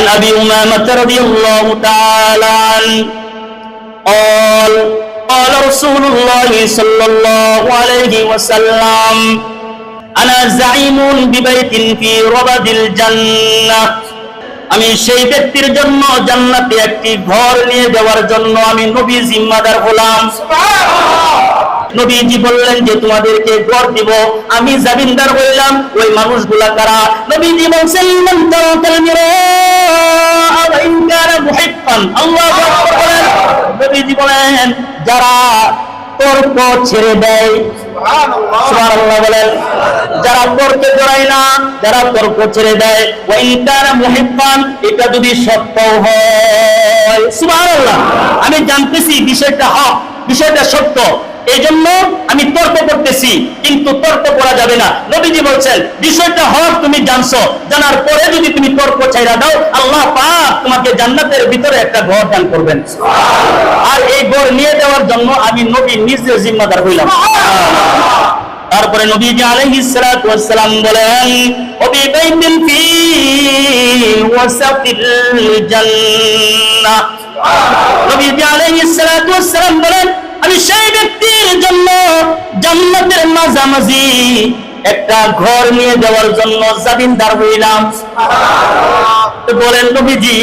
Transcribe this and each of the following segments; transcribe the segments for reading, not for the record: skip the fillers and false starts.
عن أبي أمامة رضي الله تعالى عنه قال قال رسول الله صلى الله عليه وسلم أنا زعيم ببيت في ربد الجنة আমি সেই ব্যক্তির জন্য জান্নাতে একটি ঘর নিয়ে যাওয়ার জন্য আমি নবী জিম্মাদার হলাম। নবীজি বললেন যে তোমাদেরকে ঘর দিব, আমি জামিনদার হইলাম। ওই মানুষগুলা কারা? নবীজি বলছেন মান তারাকাল মিরাআ ওয়া ইন কানা মুহিব্বান। আল্লাহু আকবার বলেন। নবীজি বলেন যারা তর্ক ছেড়ে দেয়, সুবহানাল্লাহ বলেন, যারা তর্কে জড়ায় না, যারা তর্ক ছেড়ে দেয়, ওয়া ইন কানা মুহিব্বান, এটা যদি সত্য হয়, সুবহানাল্লাহ, আমি জানতেছি বিষয়টা হক, বিষয়টা সত্য, এই জন্য আমি তর্ক করতেছি, কিন্তু তর্ক করা যাবে না। নবীজি বলছেন বিষয়টা হক, তুমি জানছো, জানার পরে যদি তুমি তর্ক ছাইড়া দাও, আল্লাহ পাক তোমাকে জান্নাতের ভিতরে একটা ঘর দান করবেন। আর এই ঘর নিয়ে যাওয়ার জন্য আমি নবী নিজে জিম্মাদার হইলাম। তারপরে নবীজি আলাইহিস সালাতু ওয়াস সালাম বলেন ওবি বাইতিন ফি ওয়াসাতিল জান্নাহ। নবীজি আলাইহিস সালাতু ওয়াস সালাম বলেন আমি সেই ব্যক্তির জন্য জান্নাতের মাঝামাঝি একটা ঘর নিয়ে যাওয়ার জন্য জামিনদার হইলাম। বলেন নবীজি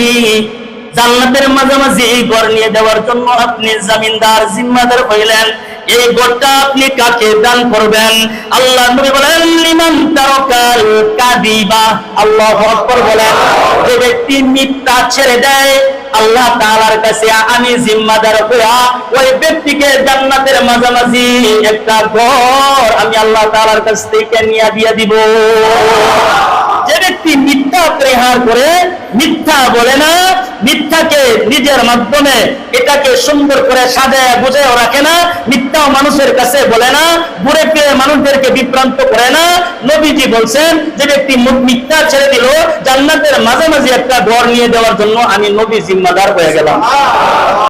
জান্নাতের মাঝামাঝি ঘর নিয়ে যাওয়ার জন্য আপনি জামিনদার, জিম্মাদার হইলেন, এই ঘরটা আপনি কাকে দান করবেন? আল্লাহ নবী বলেন লিমান তারাকাল কাযিবা। আল্লাহু আকবার বলেন, যে ব্যক্তি মিথ্যা ছেড়ে দেয়, আল্লাহ তাআলার কাছে আমি জিম্মাদার হইয়া ওই ব্যক্তিকে জান্নাতের মাঝামাঝি একটা ঘর আমি আল্লাহ তাআলার কাছ থেকে নিয়ে দিয়ে দিব। যে ব্যক্তি মিথ্যা পরিহার করে, মিথ্যা বলে না, মিথ্যাকে নিজের মাধ্যমে এটাকে সুন্দর করে সাজায় বুঝায় রাখে না, মিথ্যা মানুষের কাছে বলে না, ঘুরে ফিরে মানুষদেরকে বিভ্রান্ত করে না, নবীজি বলছেন যে ব্যক্তি মিথ্যা ছেড়ে দিল, জান্নাতের মাঝামাঝি একটা ঘর নিয়ে দেওয়ার জন্য আমি নবী জিম্মাদার হয়ে গেলাম।